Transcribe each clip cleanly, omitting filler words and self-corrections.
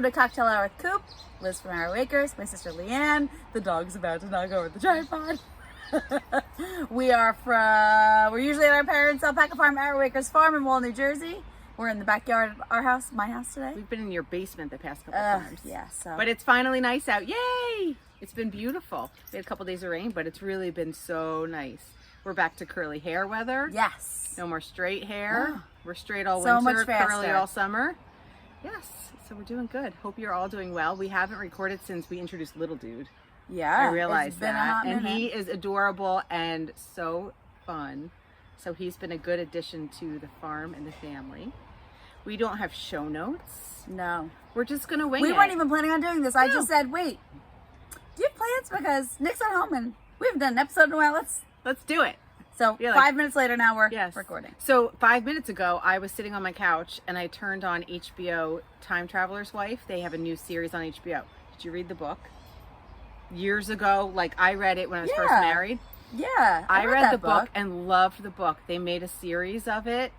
Welcome to Cocktail Hour with Coop. Liz from Arrow Acres, my sister Leanne. The dog's about to knock over the tripod. We're usually at our parents' alpaca farm, Arrow Acres Farm in Wall, New Jersey. We're in the backyard of our house, my house today. We've been in your basement the past couple times. Yeah, so. But it's finally nice out. Yay! It's been beautiful. We had a couple days of rain, but it's really been so nice. We're back to curly hair weather. Yes. No more straight hair. Oh. We're straight all So winter, much faster. curly all summer. Yes. So we're doing good. Hope you're all doing well. We haven't recorded since we introduced Little Dude. Yeah. I realized it's been that. a hot And minute. he is adorable and so fun. So he's been a good addition to the farm and the family. We don't have show notes. No. We're just going to wing it. We weren't even planning on doing this. I No. just said, wait, do you have plans? Because Nick's not home and we haven't done an episode in a while. Let's do it. So Yeah, 5 minutes later now we're Yes. recording. So 5 minutes ago, I was sitting on my couch and I turned on HBO Time Traveler's Wife. They have a new series on HBO. Did you read the book? Years ago, like I read it when I was first Yeah. married. Yeah. I read that the book and loved the book. They made a series of it.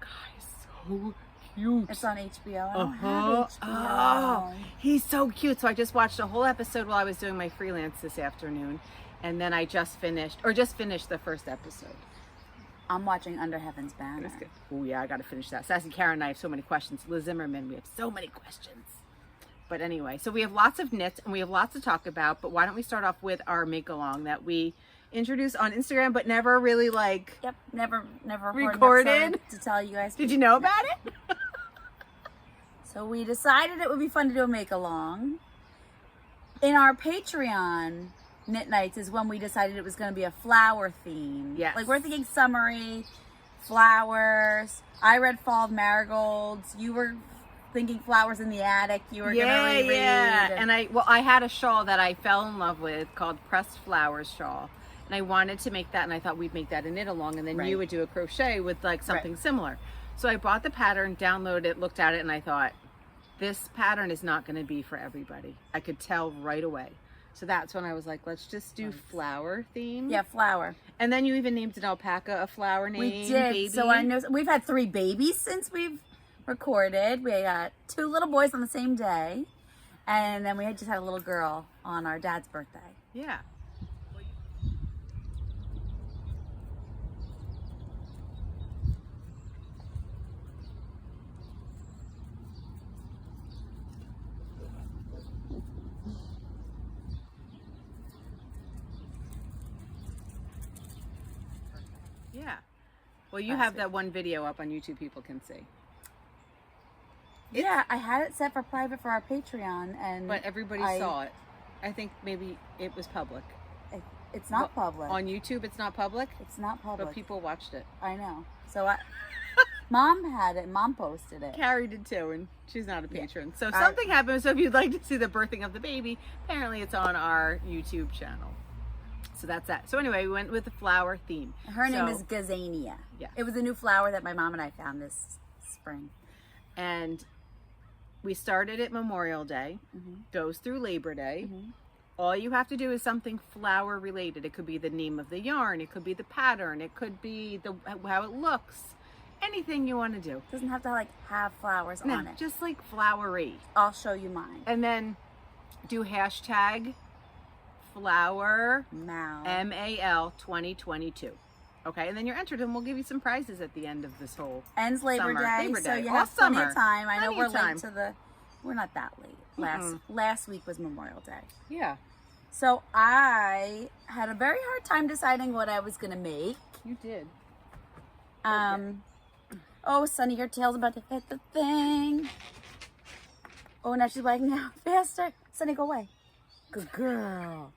The guy's so cute. It's on HBO. I don't Uh-huh. have HBO. Oh, he's so cute. So I just watched a whole episode while I was doing my freelance this afternoon. And then I just finished the first episode. I'm watching Under Heaven's Banner. It was good. Oh yeah, I got to finish that. Sassy Karen and I have so many questions. Liz Zimmerman, we have so many questions. But anyway, so we have lots of knits and we have lots to talk about. But why don't we start off with our make along that we introduced on Instagram, but never really like. Yep, never Recorded? to tell you guys. Did you know about it? So we decided it would be fun to do a make along. In our Patreon knit nights is when we decided it was going to be a flower theme. Yes. Like we're thinking summery, flowers. I read Fall Marigolds. You were thinking flowers in the attic. You were going to reread. And I had a shawl that I fell in love with called Pressed Flowers shawl. And I wanted to make that, and I thought we'd make that a knit along, and then Right. you would do a crochet with like something similar. So I bought the pattern, downloaded it, looked at it, and I thought, this pattern is not going to be for everybody. I could tell right away. So that's when I was like, let's just do flower theme. Yeah, flower. And then you even named an alpaca a flower name. We did. Baby. So I know we've had 3 babies since we've recorded. We got 2 little boys on the same day, and then we just had a little girl on our dad's birthday. Yeah. Yeah. Well, you have that one video up on YouTube people can see. Yeah, I had it set for private for our Patreon, and But everybody saw it. I think maybe it was public. It's not public. On YouTube, it's not public? It's not public. But people watched it. I know. So Mom had it. Mom posted it. Carrie did too, and she's not a patron. So something happened. So if you'd like to see the birthing of the baby, apparently it's on our YouTube channel. So that's that. So anyway, we went with the flower theme. Her name is Gazania. Yeah. It was a new flower that my mom and I found this spring. And we started at Memorial Day, goes through Labor Day. All you have to do is something flower related. It could be the name of the yarn. It could be the pattern. It could be how it looks. Anything you want to do. It doesn't have to have flowers on it. Just like flowery. I'll show you mine. And then do hashtag flower MAL 2022. Okay, and then you're entered, and we'll give you some prizes at the end of this whole Ends Labor Day, Labor so Day. you All have plenty summer. of time. I know Plenty we're of time. late to we're not that late. Last week was Memorial Day. Yeah. So I had a very hard time deciding what I was gonna make. You did. Oh, Sunny, your tail's about to hit the thing. Oh, now she's wagging out faster. Sunny, go away. Good girl.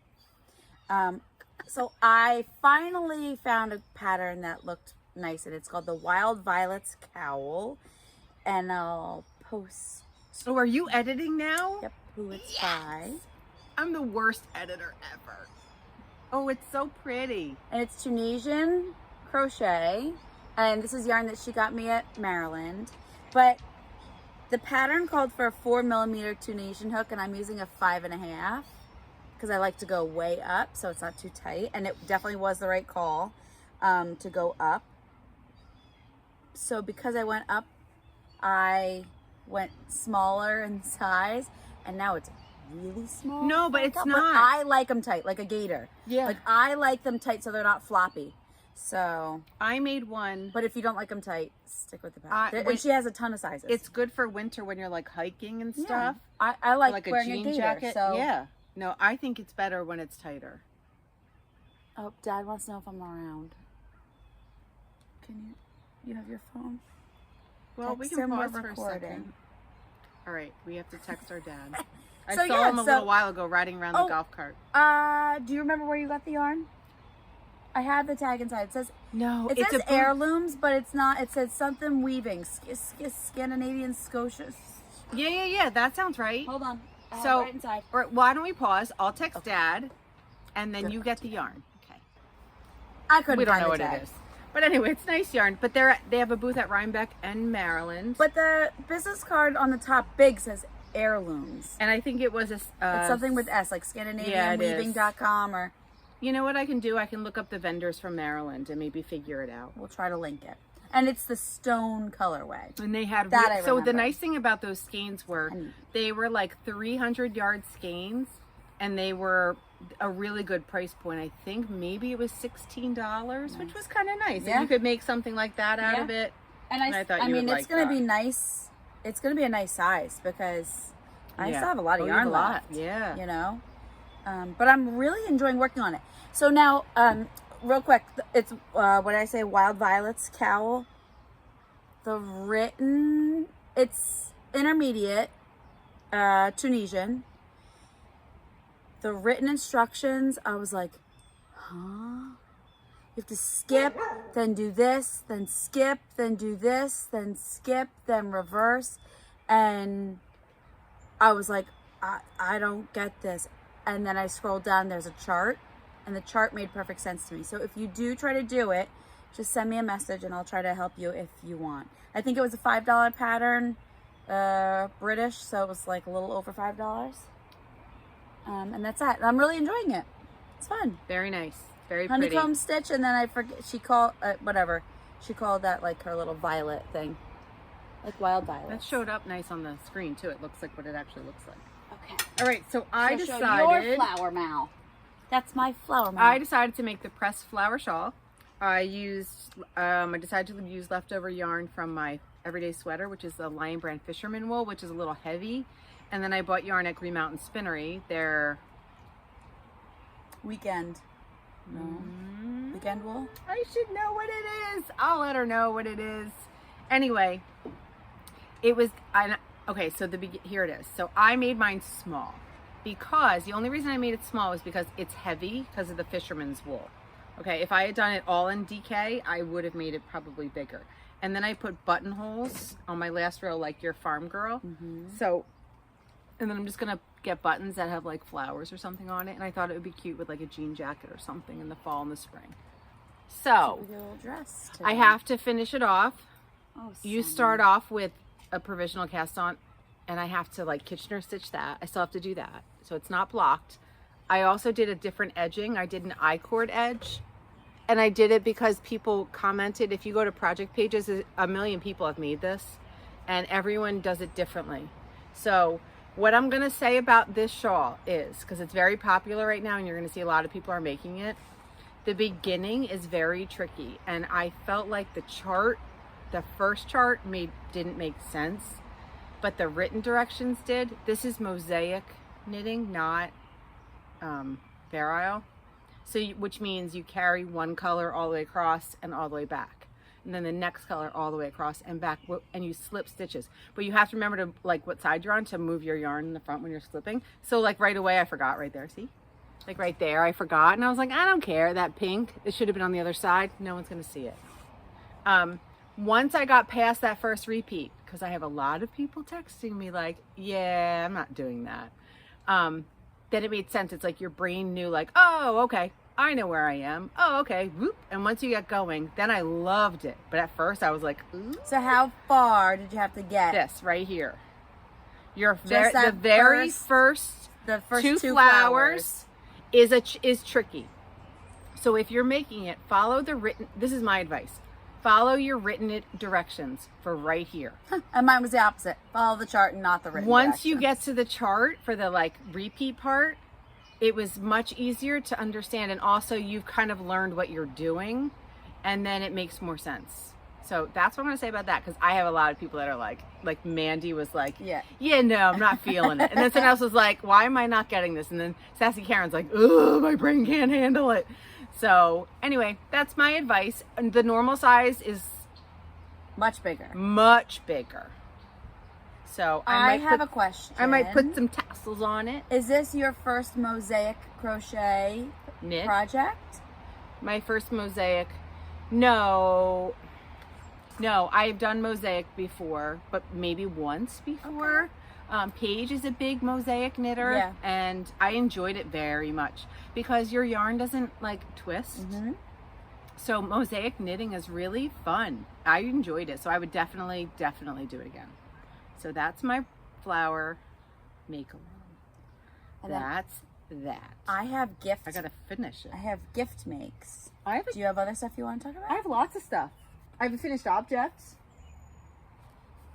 So I finally found a pattern that looked nice, and it's called the Wild Violets Cowl. And I'll post. Oh, are you editing now? Yep, who it's by. I'm the worst editor ever. Oh, it's so pretty. And it's Tunisian crochet. And this is yarn that she got me at Maryland. But the pattern called for a 4mm Tunisian hook, and I'm using a 5.5 because I like to go way up so it's not too tight. And it definitely was the right call to go up. So because I went up, I went smaller in size, and now it's really small. No, but it's But not. I like them tight, like a gator. Yeah. Like I like them tight so they're not floppy. So, I made one. but if you don't like them tight, stick with the pattern. when- And she has a ton of sizes. It's good for winter when you're like hiking and stuff. I like, Like a wearing jean gator, jacket. So. Yeah. No, I think it's better when it's tighter. Oh, Dad wants to know if I'm around. Can you have your phone? Well, we Text can him, we're pause for a recording. second. All right, we have to text our dad. I So, saw yeah, him a so- little while ago riding around the golf cart. Do you remember where you got the yarn? I have the tag inside. It says No, it says Heirlooms, but it's not. It says something weaving. Scandinavian Scotia. Yeah. That sounds right. Hold on. I have So, it right inside. Or why don't we pause? I'll text Dad, and then you get the yarn. Okay. I couldn't We don't find know the what tag. it is, but anyway, it's nice yarn. But they have a booth at Rhinebeck and Maryland. But the business card on the top big says Heirlooms. and I think it was a. It's something with S, like ScandinavianWeaving.com, or You know what I can do? I can look up the vendors from Maryland and maybe figure it out. we'll try to link it. And it's the stone colorway. And they had That I so the remember. nice thing about those skeins were they were like 300-yard skeins, and they were a really good price point. I think maybe it was $16, which was kind of nice. Yeah. And you could make something like that out Yeah. of it. And I thought I you would mean, like it's going to that. be nice. It's going to be a nice size because I Yeah. still have a lot of Oh, you have yarn a lot. left. Yeah. You know? But I'm really enjoying working on it. So now, real quick, it's, what did I say? Wild Violets Cowl. The written, it's intermediate, Tunisian. The written instructions, I was like, huh? You have to skip, then do this, then skip, then do this, then skip, then reverse. And I was like, I don't get this. And then I scrolled down, there's a chart, and the chart made perfect sense to me. So if you do try to do it, just send me a message and I'll try to help you if you want. I think it was a $5 pattern, British, so it was like a little over $5. And that's that. And I'm really enjoying it. It's fun. Very nice. Very Honeycomb pretty. stitch, and then I forget, she called, whatever. She called that like her little violet thing. Like wild violets. That showed up nice on the screen too. It looks like what it actually looks like. Okay. All right, so I So show decided your flower mal. That's my flower mal. I decided to make the pressed flower shawl. I decided to use leftover yarn from my everyday sweater, which is the Lion Brand Fisherman wool, which is a little heavy. And then I bought yarn at Green Mountain Spinnery. They're Weekend. No. Weekend wool? I should know what it is. I'll let her know what it is. Anyway, it was, okay, so here it is. So I made mine small because the only reason I made it small was because it's heavy because of the Fisherman's wool. Okay, if I had done it all in DK, I would have made it probably bigger. And then I put buttonholes on my last row like your farm girl. So, and then I'm just gonna get buttons that have like flowers or something on it. And I thought it would be cute with like a jean jacket or something in the fall and the spring. So, With your little dress. I have to finish it off. Oh, You Sonny. start off with a provisional cast on, and I have to like Kitchener stitch that. I still have to do that, so it's not blocked. I also did a different edging. I did an I-cord edge, and I did it because people commented. If you go to project pages, a million people have made this, and everyone does it differently. So what I'm gonna say about this shawl is, because it's very popular right now, and you're gonna see a lot of people are making it, the beginning is very tricky, and I felt like the first chart didn't make sense, but the written directions did. This is Mosaic knitting, not Virile. So which means you carry one color all the way across and all the way back, and then the next color all the way across and back, and you slip stitches. But you have to remember to like what side you're on to move your yarn in the front when you're slipping. So like right away I forgot right there, see? Like right there I forgot, and I was like, I don't care, that pink, it should have been on the other side. No one's gonna see it. Once I got past that first repeat, because I have a lot of people texting me like, yeah, I'm not doing that. Then it made sense. It's like your brain knew like, oh, okay, I know where I am. Oh, okay, whoop. And once you get going, then I loved it. But at first I was like, ooh. So how far did you have to get? This right here. The that very first The first two two flowers is tricky. So if you're making it, follow the written, this is my advice. follow your written directions for right here. And mine was the opposite. Follow the chart and not the written Once you directions. get to the chart for the like repeat part, it was much easier to understand, and also you've kind of learned what you're doing, and then it makes more sense. So that's what I'm gonna say about that, because I have a lot of people that are like Mandy was like, yeah, no, I'm not feeling it. And then someone else was like, why am I not getting this? And then Sassy Karen's like, ugh, my brain can't handle it. So anyway, that's my advice. And the normal size is much bigger. Much bigger. So I have a question. I might put some tassels on it. Is this your first Mosaic crochet knit project? My first Mosaic? No, I've done Mosaic before, but maybe once before. Okay. Paige is a big Mosaic knitter, and I enjoyed it very much because your yarn doesn't like twist. Mm-hmm. So Mosaic knitting is really fun. I enjoyed it, so I would definitely do it again. So that's my flower make-along. That's that. I have gift. I gotta finish it. I have gift makes. Do you have other stuff you want to talk about? I have lots of stuff. I have finished objects.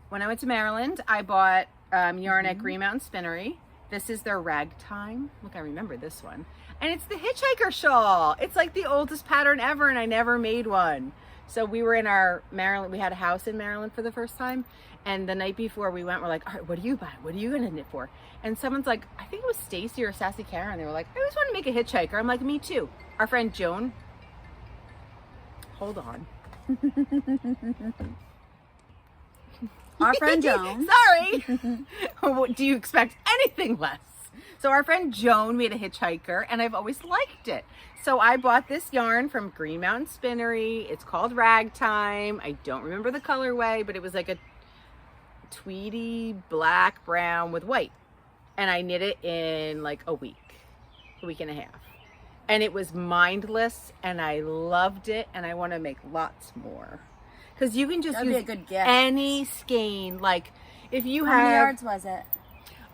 When I went to Maryland, I bought yarn at Green Mountain Spinnery. This is their ragtime. Look, I remember this one. And it's the hitchhiker shawl. It's like the oldest pattern ever, and I never made one. So we were in our Maryland, we had a house in Maryland for the first time. And the night before we went, we're like, all right, what do you buy? What are you going to knit for? And someone's like, I think it was Stacy or Sassy Karen. They were like, I always want to make a hitchhiker. I'm like, me too. Our friend Joan. Hold on. Our friend Joan. Sorry. Do you expect anything less? So our friend Joan made a hitchhiker, and I've always liked it. So I bought this yarn from Green Mountain Spinnery. It's called Ragtime. I don't remember the colorway, but it was like a tweedy black brown with white. And I knit it in like a week and a half. And it was mindless, and I loved it, and I want to make lots more. Because you can just use be a good gift. Any skein. Like if you How many yards was it?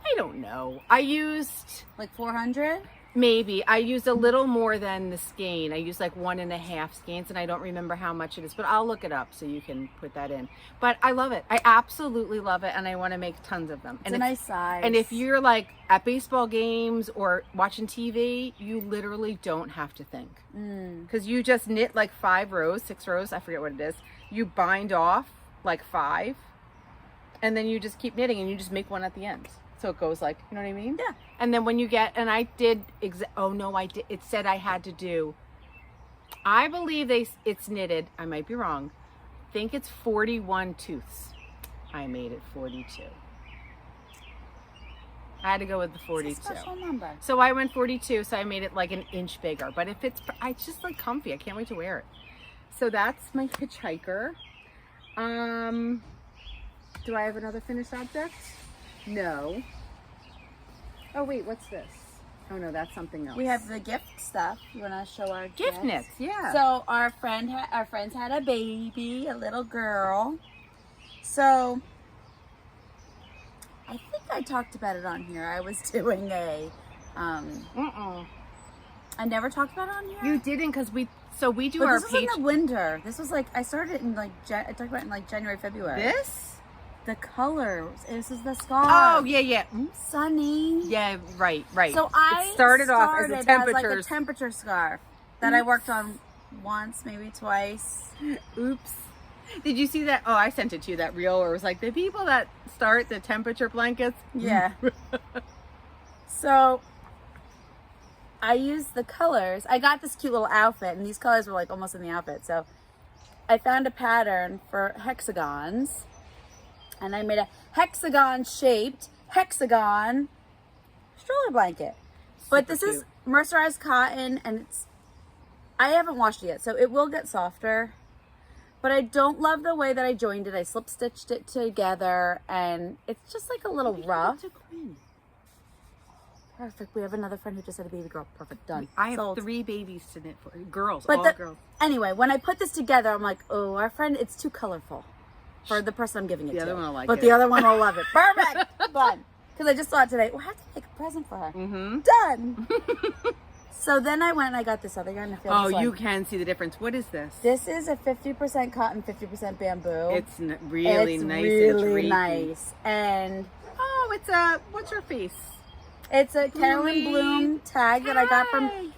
I don't know. I used like 400? Maybe. I used a little more than the skein. I used like 1.5 skeins, and I don't remember how much it is, but I'll look it up so you can put that in. But I love it. I absolutely love it, and I want to make tons of them. It's a nice size. And if you're like at baseball games or watching TV, you literally don't have to think. Because you just knit like 5 rows, 6 rows, I forget what it is. You bind off like 5, and then you just keep knitting, and you just make one at the end. So it goes like, you know what I mean? Yeah. And then when you get, and I did, I did, it said I had to do, I believe it's knitted, I might be wrong, I think it's 41 tooths. I made it 42. I had to go with the 42. It's a special number. So I went 42, so I made it like an inch bigger. But if it's just like comfy, I can't wait to wear it. So that's my hitchhiker. Do I have another finished object? No. Oh wait, what's this? Oh no, that's something else. We have the gift stuff. You want to show our gift knits? Yeah. So our friends had a baby, a little girl. So I think I talked about it on here. I was doing a I never talked about it on here. You didn't, because we do but our this page. was in the winter. This was like I started it in like I talked about it in like January, February. This? The colors. This is the scarf. Oh yeah. Sunny. Yeah, right. So it started off as a like a temperature scarf that I worked on once, maybe twice. Oops. Did you see that? Oh, I sent it to you, that reel where it was like the people that start the temperature blankets. Yeah. So I used the colors. I got this cute little outfit, and these colors were like almost in the outfit. So I found a pattern for hexagons. And I made a hexagon-shaped hexagon stroller blanket. But this is mercerized cotton, and I haven't washed it yet, so it will get softer. But I don't love the way that I joined it. I slip-stitched it together, and it's just like a little rough. Perfect. We have another friend who just had a baby girl. Perfect. Done. I have 3 babies to knit for. Girls, girls. Anyway, when I put this together, I'm like, oh, our friend, it's too colorful. For the person I'm giving it to. The other one will like it. But the other one will love it. Perfect. Done. Because I just saw it today. We'll have to make a present for her. Mm-hmm. Done. So then I went and I got this other yarn. Oh, you can see the difference. What is this? This is a 50% cotton, 50% bamboo. It's really nice. Really nice. And oh, it's what's her face? It's a Carolyn Bloom tag that I got from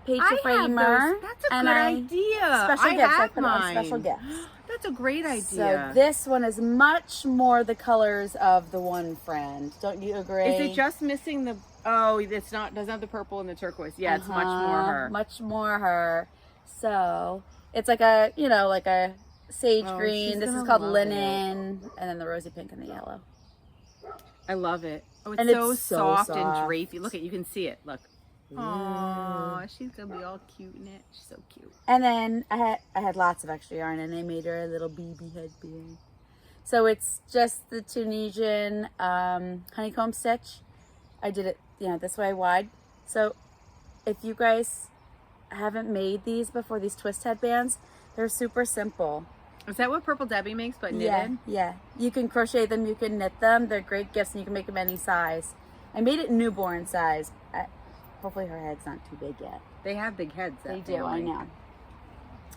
Paige Framer. That's a good idea. Special gifts. I put it on special gifts. That's a great idea. So this one is much more the colors of the one friend. Don't you agree? Is it just missing the? Oh, it's not. Doesn't have the purple and the turquoise. Yeah, it's much more her. Much more her. So it's like a like a sage green. This is called linen, and then the rosy pink and the yellow. I love it. Oh, it's and so it's soft so and soft. drapey. Look you can see it. Look. Oh, she's gonna be all cute in it. She's so cute. And then I had lots of extra yarn, and I made her a little BB headband. So it's just the Tunisian honeycomb stitch. I did it, this way wide. So if you guys haven't made these before, these twist headbands, they're super simple. Is that what Purple Debbie makes, but knitted? Yeah. You can crochet them, you can knit them. They're great gifts, and you can make them any size. I made it newborn size. Hopefully her head's not too big yet. They have big heads. They do, I know.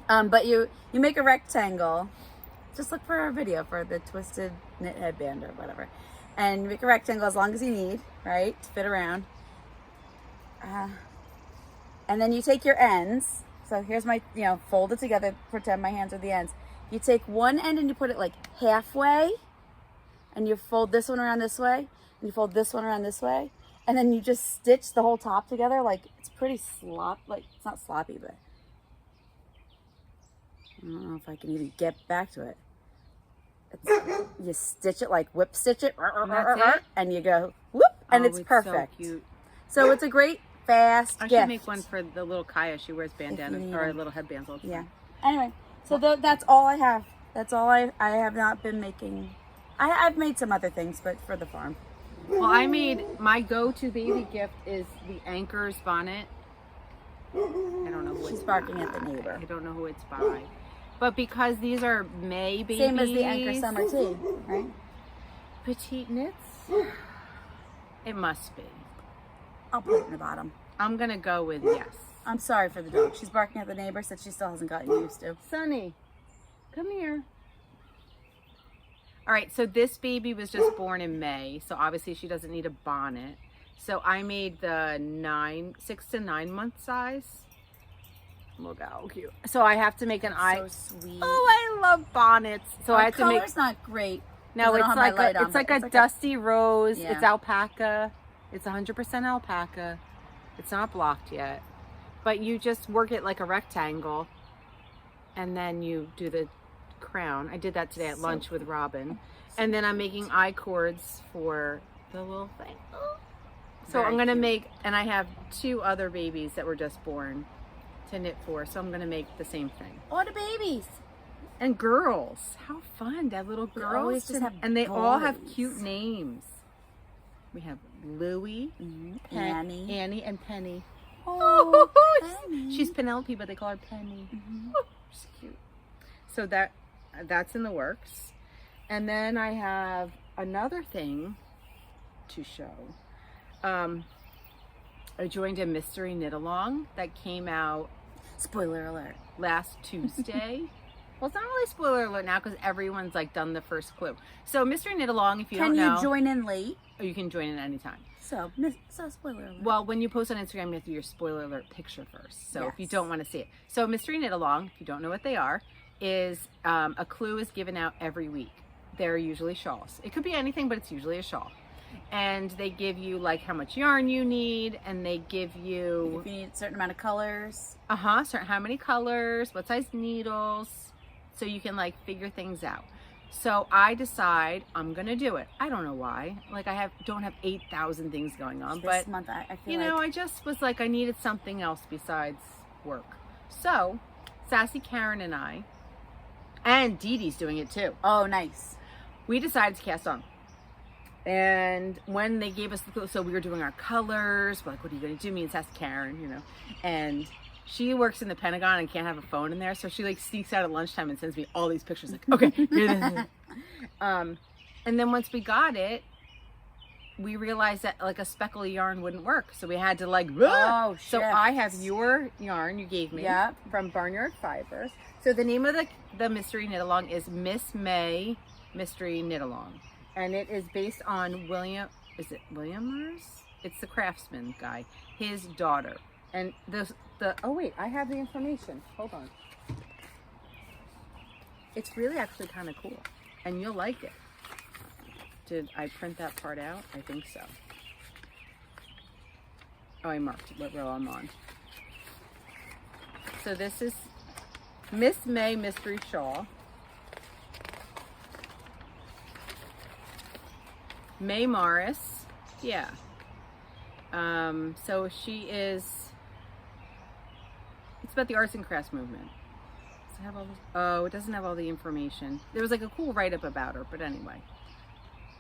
But you make a rectangle. Just look for our video for the twisted knit headband or whatever. And you make a rectangle as long as you need, right, to fit around. And then you take your ends. So here's my, fold it together, pretend my hands are the ends. You take one end and you put it like halfway, and you fold this one around this way, and you fold this one around this way, and then you just stitch the whole top together. Like, it's pretty it's not sloppy, but I don't know if I can even get back to it. You stitch it like whip stitch it, and you go whoop, and it's perfect. So cute. So it's a great fast I gift. should make one for the little Kaya. She wears bandanas or little headbands all the time. Yeah. Anyway, so that's all I have. That's all I have not been making. I've made some other things, but for the farm. Well, I made my go-to baby gift is the Anchor's bonnet. I don't know who She's barking at the neighbor. I don't know who it's by. But because these are May babies. Same as the Anchor Summer Tea, right? Petite knits? It must be. I'll put it in the bottom. I'm going to go with yes. I'm sorry for the dog. She's barking at the neighbor, said she still hasn't gotten used to. Sunny, come here. All right, so this baby was just born in May, so obviously she doesn't need a bonnet. So I made the 6 to 9 month size. Look how cute. So I have to make an eye. So sweet. Oh, I love bonnets. So I had to make. Color's not great. No, it's like a dusty rose. Yeah. It's alpaca. It's 100% alpaca. It's not blocked yet. But you just work it like a rectangle, and then you do the crown. I did that today at lunch with Robin. And then I'm making eye cords for the little thing. So I'm going to make, and I have 2 other babies that were just born to knit for, so I'm going to make the same thing. Oh, the babies. And girls. How fun to have little girls. And they all have cute names. We have Louie, Annie, and Penny. Oh, Penny. She's Penelope, but they call her Penny. Oh, she's cute. So that's in the works. And then I have another thing to show. I joined a mystery knit along that came out. Spoiler alert. Last Tuesday. Well, it's not really spoiler alert now because everyone's like done the first clue. So mystery knit along, if you don't know. Can you join in late? Or you can join in anytime. So spoiler alert. Well, when you post on Instagram, you have to do your spoiler alert picture first. So if you don't want to see it. So mystery knit along, if you don't know what they are, is a clue is given out every week. They're usually shawls. It could be anything, but it's usually a shawl. And they give you like how much yarn you need, and they give you if you need a certain amount of colors. Certain how many colors, what size needles, so you can like figure things out. So I decide I'm gonna do it. I don't know why. Like don't have 8,000 things going on, this month I feel I just was like I needed something else besides work. So Sassy Karen and I, and Dee Dee's doing it too. Oh, nice. We decided to cast on. And when they gave us the clue, so we were doing our colors, we're like, what are you going to do? Me and Sassy Karen, and she works in the Pentagon and can't have a phone in there. So she like sneaks out at lunchtime and sends me all these pictures like, okay, here this is. And then once we got it, we realized that like a speckle yarn wouldn't work. So we had to like, Oh, so shit. I have your yarn you gave me Yep. from Barnyard Fibers. So the name of the mystery knit along is Miss May Mystery Knit Along. And it is based on William, is it Williamers? It's the craftsman guy, his daughter. And oh wait, I have the information. Hold on. It's really actually kind of cool. And you'll like it. Did I print that part out? I think so. Oh, I marked what row I'm on. So this is Miss May Mystery Shawl. May Morris. Yeah. So she is, it's about the arts and crafts movement. Does it have all this? Oh, it doesn't have all the information. There was like a cool write-up about her, but anyway.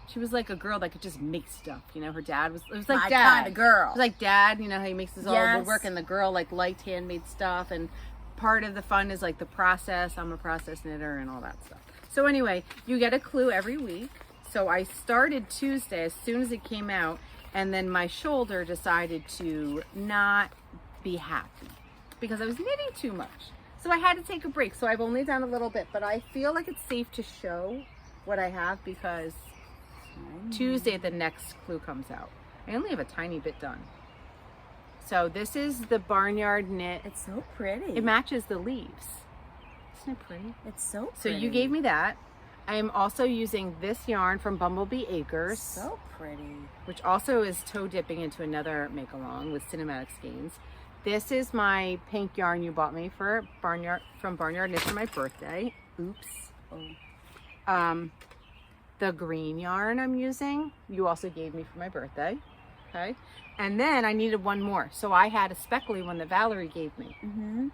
She was like a girl that could just make stuff, you know. Her dad was, it was like My dad. kind of girl. It was like dad, you know how he makes his all Yes. woodwork, and the girl like liked handmade stuff, and part of the fun is like the process. I'm a process knitter and all that stuff. So anyway, you get a clue every week. So I started Tuesday as soon as it came out, and then my shoulder decided to not be happy because I was knitting too much. So I had to take a break. So I've only done a little bit, but I feel like it's safe to show what I have because Tuesday the next clue comes out. I only have a tiny bit done. So this is the Barnyard knit. It's so pretty. It matches the leaves. Isn't it pretty? It's so So pretty. you gave me that. I am also using this yarn from Bumblebee Acres, So pretty. which also is toe dipping into another make along with cinematic skeins. This is my pink yarn you bought me for from Barnyard Knits for my birthday. Oops. Oh. The green yarn I'm using, you also gave me for my birthday. Okay. And then I needed one more. So I had a speckly one that Valerie gave me. Mm-hmm.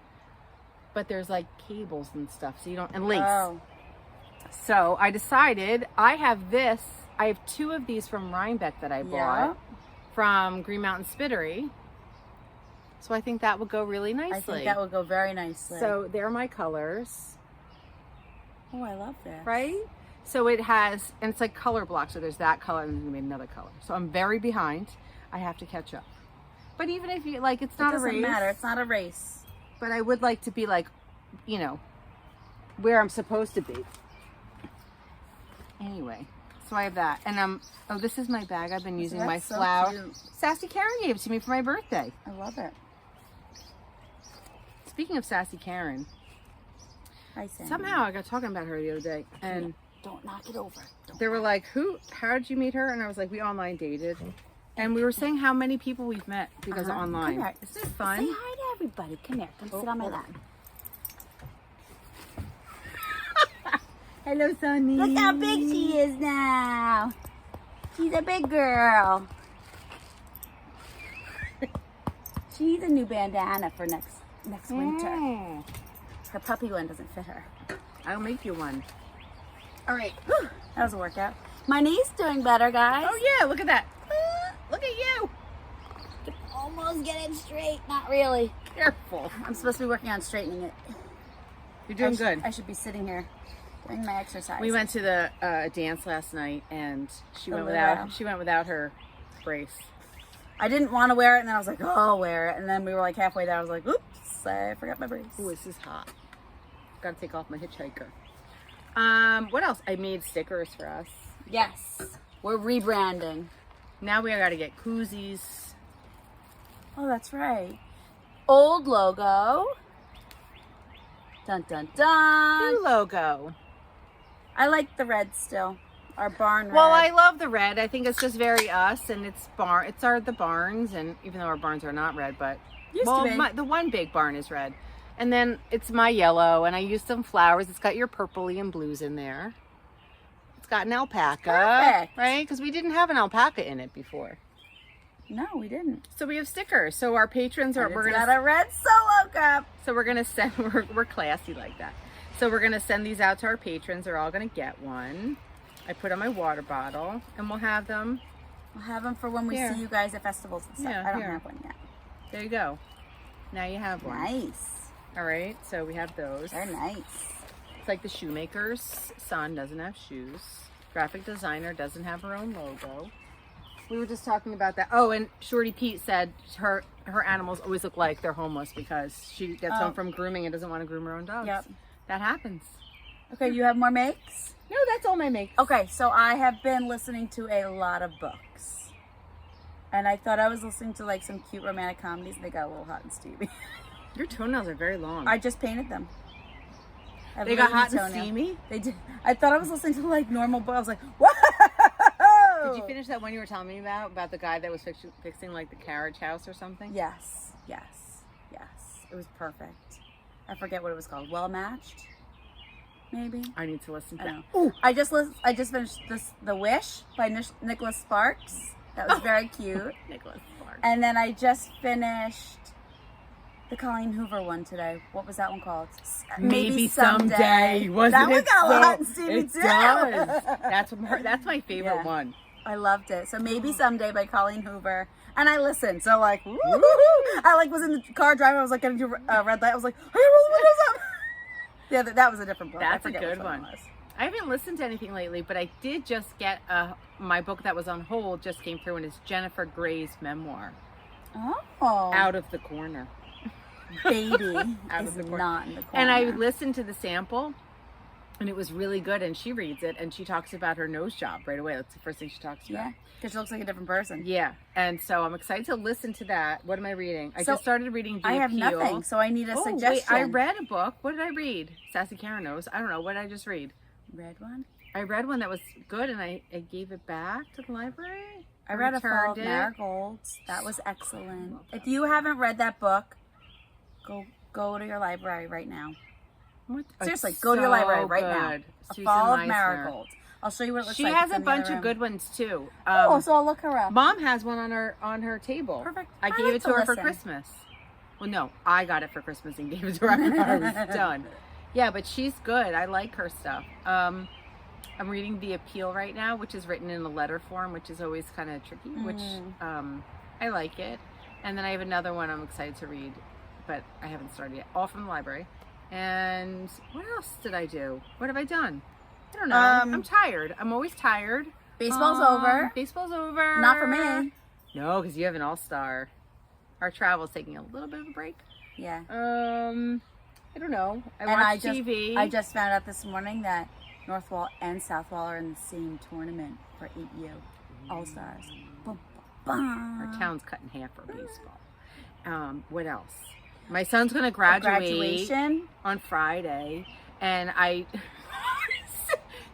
But there's like cables and stuff, so you don't, and lace. Oh. So I decided I have two of these from Rhinebeck that I bought from Green Mountain Spinnery. So I think that would go really nicely. I think that would go very nicely. So they're my colors. Oh, I love this. Right? So it has, and it's like color block. So there's that color and then there's gonna be another color. So I'm very behind. I have to catch up. But even if you like, it's not a race. It doesn't matter. It's not a race. But I would like to be like, you know, where I'm supposed to be. Anyway, so I have that. And oh, this is my bag. I've been using my so flower. cute. Sassy Karen gave it to me for my birthday. I love it. Speaking of Sassy Karen, Hi, Sam. somehow I got talking about her the other day, and Don't knock it over. they were like, how did you meet her? And I was like, we online dated. And we were saying how many people we've met because of online. Come here. Is this fun? Say hi to everybody. Come here. Come sit on my lap. Hello, Sunny. Look how big she is now. She's a big girl. She needs a new bandana for next winter. Mm. Her puppy one doesn't fit her. I'll make you one. All right. Whew. That was a workout. My knee's doing better, guys. Oh yeah, look at that. Look at you. Can almost get it straight. Not really. Careful. I'm supposed to be working on straightening it. You're doing good. I should be sitting here doing my exercise. We went to the dance last night, and she went luau. without her brace. I didn't want to wear it, and then I was like, oh, I'll wear it. And then we were like halfway there. I was like, oops, I forgot my brace. Ooh, this is hot. Got to take off my hitchhiker. What else? I made stickers for us. Yes. We're rebranding. Now we got to get koozies. Oh, that's right. Old logo. Dun, dun, dun. New logo. I like the red still. Our barn red. Well, I love the red. I think it's just very us, and it's the barns, and even though our barns are not red, but Used to be. the one big barn is red. And then it's my yellow, and I used some flowers. It's got your purpley and blues in there. It's got an alpaca, Perfect. right? Because we didn't have an alpaca in it before. No, we didn't. So we have stickers. So our patrons are It's got a red solo cup. So we're gonna send. We're classy like that. So we're gonna send these out to our patrons. They're all gonna get one. I put on my water bottle, and we'll have them. We'll have them for when we Here. see you guys at festivals and stuff. Yeah, I don't here. have one yet. There you go. Now you have one. Nice. All right. So we have those. They're nice. It's like the shoemaker's son doesn't have shoes. Graphic designer doesn't have her own logo. We were just talking about that. Oh, and Shorty Pete said her animals always look like they're homeless because she gets home from grooming and doesn't want to groom her own dogs. Yep. That happens. Okay, you have more makes? No, that's all my makes. Okay, so I have been listening to a lot of books. And I thought I was listening to like some cute romantic comedies and they got a little hot and steamy. Your toenails are very long. I just painted them. They got hot and steamy? They did. I thought I was listening to like normal books. I was like, whoa! Did you finish that one you were telling me about the guy that was fixing like the carriage house or something? Yes. It was perfect. I forget what it was called. Well Matched? Maybe? I need to listen to that. Ooh, I just finished The Wish by Nicholas Sparks. That was very cute. Nicholas Sparks. And then I just finished the Colleen Hoover one today. What was that one called? Maybe someday. Wasn't that one it got so? hot and steamy It too. does. That's my favorite Yeah. one. I loved it. So Maybe Someday by Colleen Hoover. And I listened. So like, woo-hoo. I like was in the car driving. I was like getting to a red light. I was like, hey, roll the windows up. Yeah, that was a different book. That's I forget a good which one. it was. I haven't listened to anything lately, but I did just get my book that was on hold just came through, and it's Jennifer Gray's memoir, Oh. Out of the Corner. Baby Out is of the corner. not in the corner. And I listened to the sample, and it was really good. And she reads it, and she talks about her nose job right away. That's the first thing she talks about. Yeah, because she looks like a different person. Yeah, and so I'm excited to listen to that. What am I reading? I So, just started reading The I have Appeal. nothing, so I need a Oh, suggestion. wait, I read a book. What did I read? Sassy Karen knows. I don't know. What did I just read? Read one? I read one that was good, and I gave it back to the library. I read A Fall of returned it. Marigolds. That was excellent. If you haven't read that book, go to your library right now. What? Seriously, It's go to your so library right now. good. A Susan Fall of Meissner. Marigolds. I'll show you what it looks She like. has It's a in the bunch other of room. good ones too. So I'll look her up. Mom has one on her table. Perfect. I I gave like it to to her for listen. Christmas. Well, no, I got it for Christmas and gave it to her after I was done. Yeah, but she's good. I like her stuff. I'm reading The Appeal right now, which is written in a letter form, which is always kind of tricky, which I like it. And then I have another one I'm excited to read, but I haven't started yet. All from the library. And what else did I do? What have I done? I don't know. I'm tired. I'm always tired. Baseball's over. Baseball's over. Not for me. No, because you have an all-star. Our travel's taking a little bit of a break. Yeah. I don't know. I And watch TV. I just found out this morning that North Wall and South Wall are in the same tournament for 8U All-Stars. Boom, boom, Our town's cut in half for baseball. What else? My son's going to graduation on Friday, and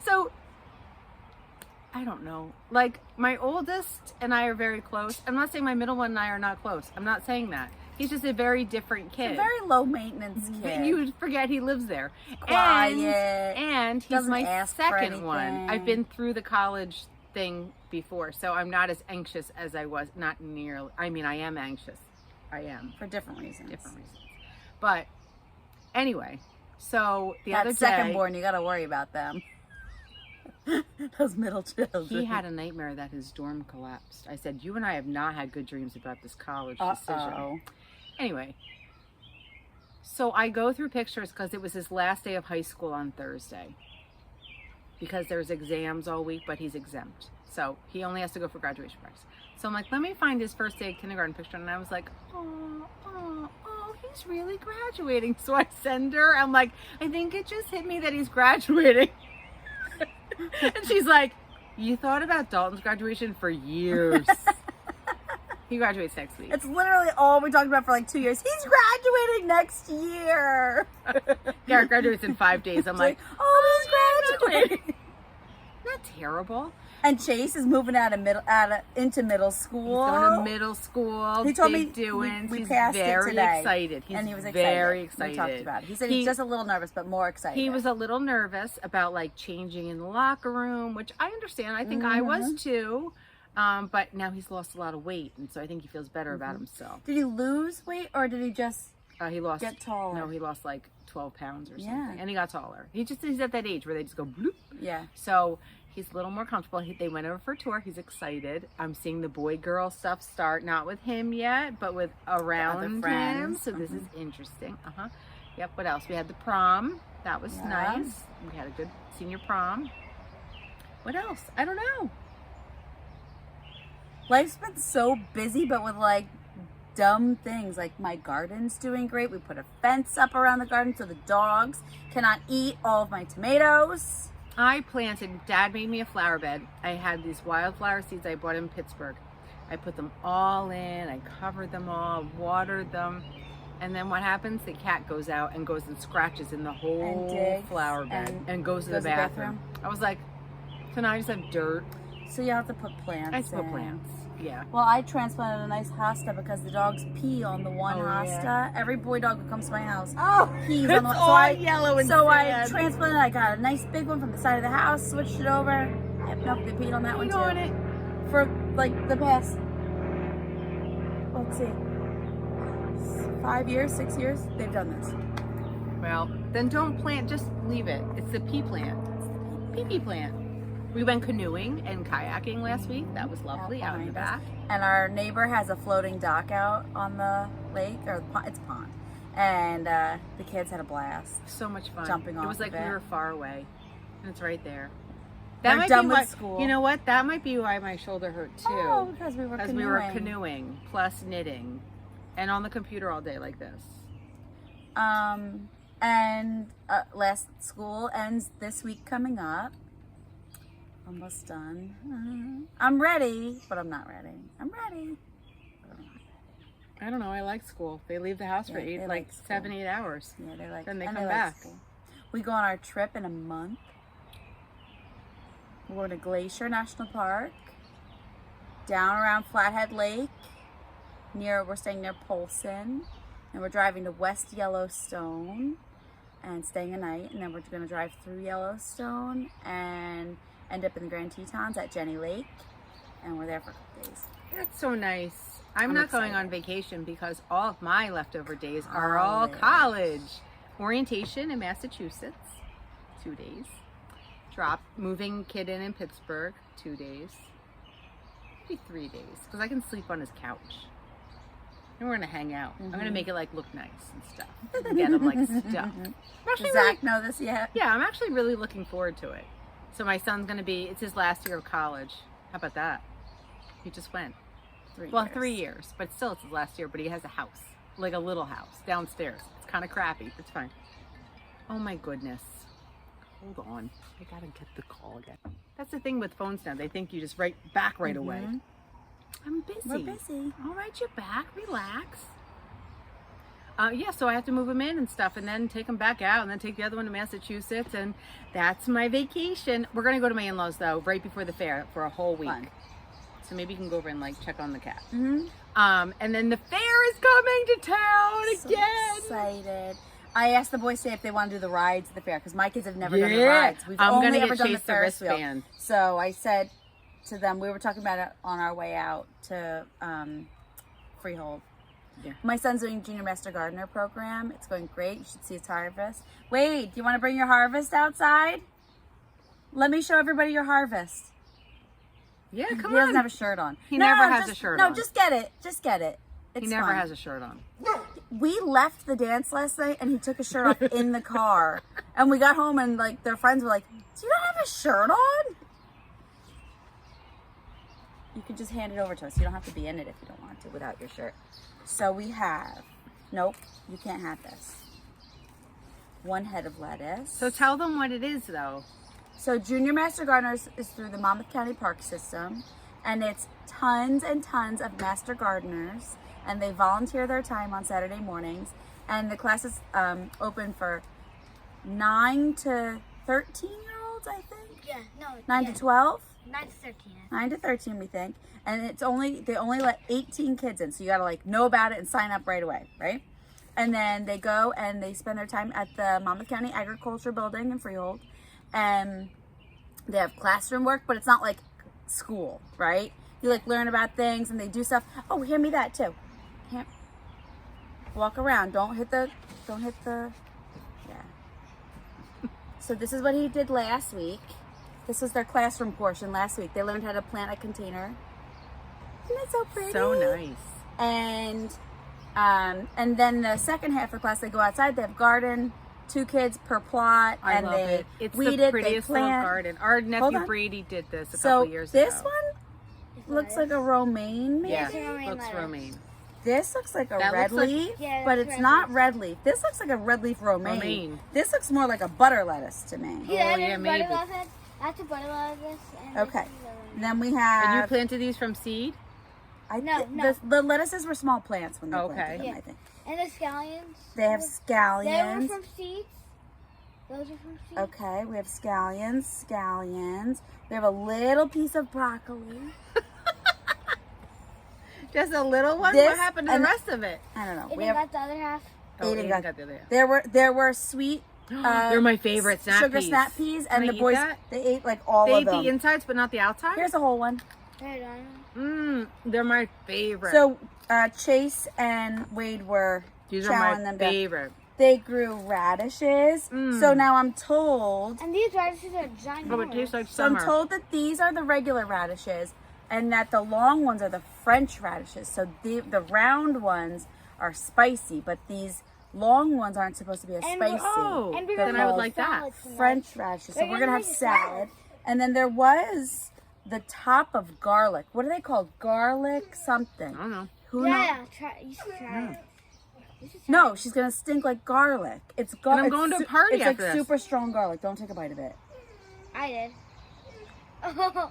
so I don't know. Like, my oldest and I are very close. I'm not saying my middle one and I are not close. I'm not saying that. He's just a very different kid. He's a very low maintenance kid. You forget he lives there. Quiet. And he's Doesn't my ask for second one. anything. I've been through the college thing before, so I'm not as anxious as I was. Not nearly. I mean, I am anxious. I am. For different reasons. But anyway, so the That other day, second born, you got to worry about them. Those middle children. he had a nightmare that his dorm collapsed. I said, you and I have not had good dreams about this college decision. Anyway, so I go through pictures because it was his last day of high school on Thursday. Because there's exams all week, but he's exempt. So he only has to go for graduation practice. So I'm like, let me find his first day of kindergarten picture. And I was like, oh, he's really graduating. So I send her. I'm like, I think it just hit me that he's graduating. And she's like, you thought about Dalton's graduation for years. He graduates next week. It's literally all we talked about for like 2 years. He's graduating next year. Garrett graduates in 5 days. I'm like, oh, he's graduating. Not terrible. And Chase is moving into middle school. He's going to middle school. He told big me doings. we He's passed it very today. excited. He's And he was very excited. We talked about it. He said he's just a little nervous, but more excited. He was a little nervous about like changing in the locker room, which I understand. I think I was too. But now he's lost a lot of weight, and so I think he feels better about himself. Did he lose weight, or did he just He lost. get taller? No, he lost like 12 pounds or something, Yeah. and he got taller. He's at that age where they just go bloop. Yeah. So he's a little more comfortable. They went over for a tour. He's excited. I'm seeing the boy-girl stuff start, not with him yet, but with around him. friends. So this is interesting. Yep. What else? We had the prom. That was nice. We had a good senior prom. What else? I don't know. Life's been so busy, but with like dumb things. Like my garden's doing great. We put a fence up around the garden so the dogs cannot eat all of my tomatoes. I planted, Dad made me a flower bed. I had these wildflower seeds I bought in Pittsburgh. I put them all in, I covered them all, watered them. And then what happens? The cat goes out and goes and scratches in the whole flower bed and goes to the bathroom. I was like, so now I just have dirt. So you have to put plants I just put plants, yeah. Well, I transplanted a nice hosta because the dogs pee on the one hosta. Yeah. Every boy dog who comes to my house pees on the one. All yellow and so sad. I transplanted. I got a nice big one from the side of the house, switched it over. Yep, nope, they peed on that one too. On it. For like the past, let's see, 5 years, 6 years, they've done this. Well, then don't plant, just leave it. It's the pea plant. It's the pea plant. We went canoeing and kayaking last week. That was lovely out in the back. And our neighbor has a floating dock out on the lake, or it's a pond. And the kids had a blast. So much fun. Jumping off It was like of it. we were far away. And it's right there. That might be why, school. You know what? That might be why my shoulder hurt too. Oh, because we were canoeing plus knitting, and on the computer all day like this. And last school ends this week coming up. Almost done. I'm ready, but I'm not ready. I'm ready, but I'm not ready. I don't know. I like school. They leave the house for 7, 8 hours. Yeah, they like. Then they come back. We go on our trip in a month. We're going to Glacier National Park, down around Flathead Lake. We're staying near Polson, and we're driving to West Yellowstone and staying a night, and then we're going to drive through Yellowstone and end up in the Grand Tetons at Jenny Lake, and we're there for a couple days. That's so nice. I'm not excited. going on vacation because all of my leftover days are all college. Orientation in Massachusetts, 2 days. Moving kid in Pittsburgh, 2 days. Maybe 3 days, because I can sleep on his couch. And we're going to hang out. I'm going to make it like look nice and stuff. Get him like stuff. Does Zach know this yet? Yeah, I'm actually really looking forward to it. So my son's going to be, it's his last year of college. How about that? He just went. 3 years. But still it's his last year, but he has a house. Like a little house downstairs. It's kind of crappy, but it's fine. Oh my goodness. Hold on. I got to get the call again. That's the thing with phones now. They think you just write back right away. I'm busy. We're busy. I'll write you back. Relax. Yeah, so I have to move him in and stuff and then take him back out and then take the other one to Massachusetts, and that's my vacation. We're going to go to my in-laws, though, right before the fair for a whole week. Fun. So maybe you can go over and, like, check on the cat. And then the fair is coming to town again. Excited. I asked the boys today if they want to do the rides at the fair because my kids have never done the rides. We've only ever done the Ferris wheel. So I said to them, we were talking about it on our way out to Freehold. Yeah. My son's doing Junior Master Gardener program. It's going great. You should see his harvest. Wade, do you want to bring your harvest outside? Let me show everybody your harvest. Yeah, come on. He doesn't have a shirt on. He never has a shirt on. No, just get it. Just get it. It's he never fun. has a shirt on. We left the dance last night and he took his shirt off in the car. And we got home and like their friends were like, "Do you not have a shirt on?" You can just hand it over to us. You don't have to be in it if you don't want to without your shirt. So we have, nope, you can't have this. 1 head of lettuce. So tell them what it is, though. So Junior Master Gardeners is through the Monmouth County Park System, and it's tons and tons of master gardeners, and they volunteer their time on Saturday mornings, and the class is open for 9 to 13-year-olds, I think? Yeah, no. 9 to 12? 9 to 13. 9 to 13, we think. And they only let 18 kids in, so you gotta like know about it and sign up right away, right? And then they go and they spend their time at the Monmouth County Agriculture Building in Freehold, and they have classroom work, but it's not like school, right? You like learn about things and they do stuff. Oh, hand me that too. Walk around. Don't hit the. Yeah. So this is what he did last week. This was their classroom portion last week. They learned how to plant a container. Isn't that so pretty? So nice. And then the second half of class, they go outside. They have garden, 2 kids per plot, I and love they it. It's weed the it. prettiest They little plant. garden. Our nephew Brady did this a couple years ago. So this one looks like a romaine, maybe? Yeah, It's a romaine looks lettuce. romaine. This looks like a That red looks like- leaf, Yeah, but that's it's red not leaf. red leaf. This looks like a red leaf romaine. Romaine. This looks more like a butter lettuce to me. See, that yeah, is maybe. butter lettuce. That's a butter lettuce. And Okay. This is a romaine. Then we And you have... planted these from seed? No, no. The lettuces were small plants when they Okay. planted them, Yeah. I think. And the scallions. They have They were scallions. from seeds. Those are from seeds. Okay, we have scallions. We have a little piece of broccoli. Just a little one? This What happened to the and- rest of it? I don't know. And We they have got the other half. Oh, Aiden Aiden got- got the other half. there were sweet They're my favorite snap sugar peas. snap peas, and Can I the eat boys that? they ate like all They of eat them. the insides, but not the outside? Here's a whole one. Right on. They're my favorite. So Chase and Wade were These are chowing my them down. favorite. They grew radishes. Mm. So now I'm told. And these radishes are giant. Oh, it tastes like So I'm summer. told that these are the regular radishes, and that the long ones are the French radishes. So the round ones are spicy, but these long ones aren't supposed to be as And spicy. Oh, And we're then gonna I would make like that. salad tonight. French radishes. So We're we're gonna gonna have make a salad. salad. And then there was the top of garlic. What are they called? Garlic something. I don't know. Who knows? Yeah, try. You should try it. You should try No, it. she's gonna stink like garlic. It's And garlic. I'm going to a party It's after like this. super strong garlic. Don't take a bite of it. I did. Oh,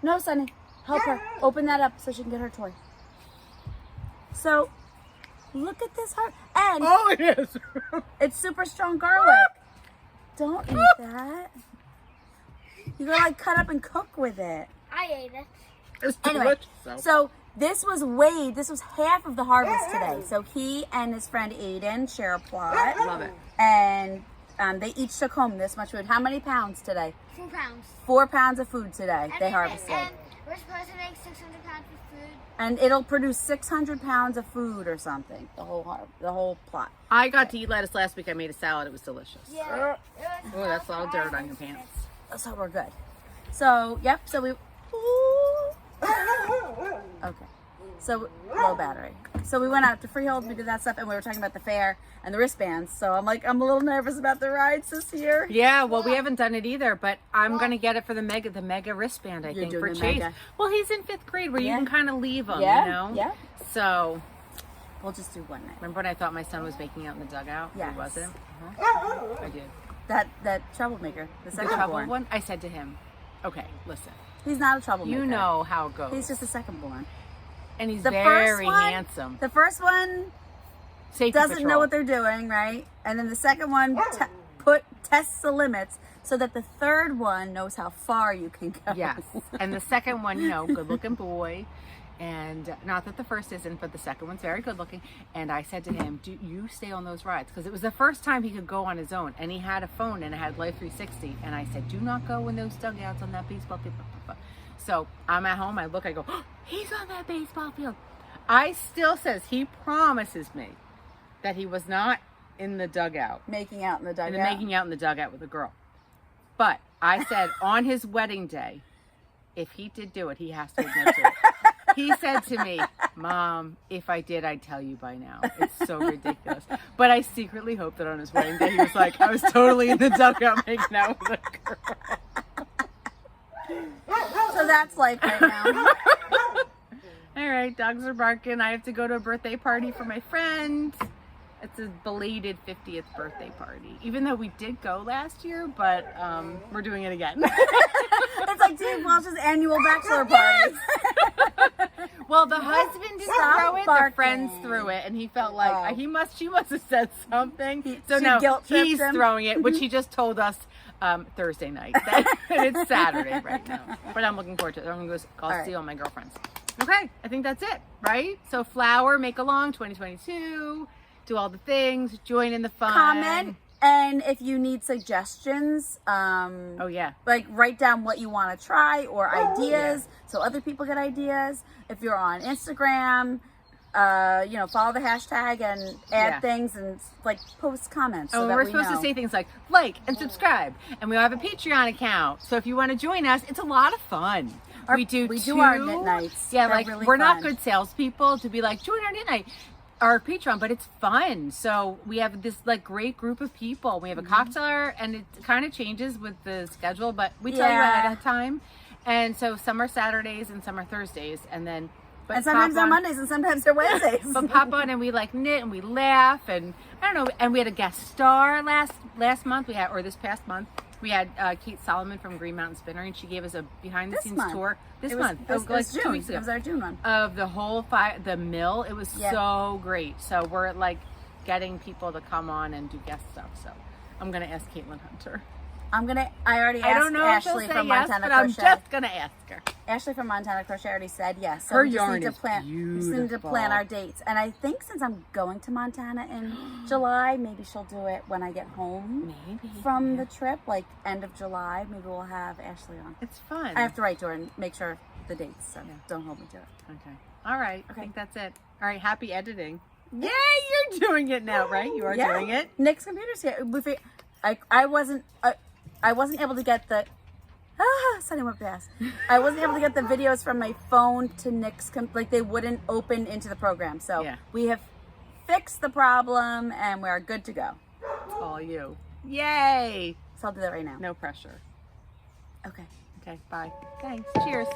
No, Sunny. Help her. Open that up so she can get her toy. So, look at this heart. And Oh, it is. it's super strong garlic. Don't eat that. You gotta like cut up and cook with it. I ate it. It's too Anyway, much. So. so this was Wade. This was half of the harvest today. So he and his friend Aiden share a plot. Love it. And they each took home this much food. How many pounds today? 4 pounds. 4 pounds of food today they And harvested. And we're supposed to make 600 pounds of food. And it'll produce 600 pounds of food or something. The whole plot. I got to eat lettuce last week. I made a salad. It was delicious. Yeah. Oh, that's a lot of dirt on your pants. So we're good. So, yep. So we... Okay. So, low battery. So we went out to Freehold. We did that stuff. And we were talking about the fair and the wristbands. So I'm a little nervous about the rides this year. Yeah, well, we haven't done it either, but I'm going to get it for the mega wristband, I You're think, doing for the Chase. mega. Well, he's in 5th grade where Yeah. you can kind of leave him, Yeah, you know? yeah. So, We'll just do one night. remember when I thought my son was making out in the dugout? Yes. He wasn't? I did. That troublemaker. The The second trouble born. one? I said to him, okay, listen, He's not a troublemaker. you know how it goes. He's just a second born. and he's The very first one, handsome. The first one Safety doesn't patrol. know what they're doing, right? And then the second one tests the limits so that the third one knows how far you can go. Yes. And the second one, you know, good looking boy. And not that the first isn't, but the second one's very good looking. And I said to him, do you stay on those rides? Because it was the first time he could go on his own. And he had a phone and it had Life 360. And I said, do not go in those dugouts on that baseball field. So I'm at home. I look, I go, oh, he's on that baseball field. I still says, he promises me that he was not in the dugout. Making out in the dugout. And making out in the dugout with a girl. But I said on his wedding day, if he did do it, he has to admit to it. He said to me, Mom, if I did, I'd tell you by now. It's so ridiculous. But I secretly hope that on his wedding day, he was like, I was totally in the dugout making out with a girl. So that's life right now. All right, dogs are barking. I have to go to a birthday party for my friend. It's a belated 50th birthday party. Even though we did go last year, but we're doing it again. It's like Dave Welch's annual bachelor party. Well, the husband didn't Stop throw it, the barking. friends threw it, and he felt like Oh. she must have said something. So she now guilt-tripped he's him? throwing it, which he just told us Thursday night. And it's Saturday right now. But I'm looking forward to it. I'm going to go right. see all my girlfriends. Okay, I think that's it, right? So flower, make along 2022, do all the things, join in the fun. Comment, and if you need suggestions, Oh, yeah. like write down what you want to try or ideas so other people get ideas. If you're on Instagram, follow the hashtag and add things and like post comments. So Oh, that we're we supposed know. to say things like and subscribe. And we have a Patreon account. So if you want to join us, it's a lot of fun. We do our knit nights. Yeah, They're like really we're not fun. good salespeople to be like, join our knit night, our Patreon, but it's fun. So we have this like great group of people. We have a cocktail hour, and it kind of changes with the schedule, but we tell you ahead of time. And so some are Saturdays and some are Thursdays, and then And sometimes they're Mondays and sometimes they're Wednesdays. But pop on and we like knit and we laugh, and I don't know. And we had a guest star last month. This past month we had Kate Solomon from Green Mountain Spinnery, and she gave us a behind the scenes tour. This month, it was June. 2 weeks ago. It was our June one. Of the whole the mill. It was so great. So we're like getting people to come on and do guest stuff. So I'm gonna ask Caitlin Hunter. I already asked don't know Ashley if she'll say from yes, Montana but I'm Crochet. just gonna ask her. Ashley from Montana Crochet already said yes. So Her we just yarn need to is plan. We just need to beautiful. plan our dates. And I think since I'm going to Montana in July, maybe she'll do it when I get home from the trip, like end of July. Maybe we'll have Ashley on. It's fun. I have to write to her and make sure the dates, so don't hold me to it. Okay. All right. I Okay. think that's it. All right. Happy editing. Yay! You're doing it now, right? You are doing it. Nick's computer's here. I wasn't able to get the. Sunny went past. I wasn't able to get the videos from my phone to Nick's. They wouldn't open into the program. So we have fixed the problem and we're good to go. All you. Yay! So I'll do that right now. No pressure. Okay. Okay. Bye. Thanks. Cheers.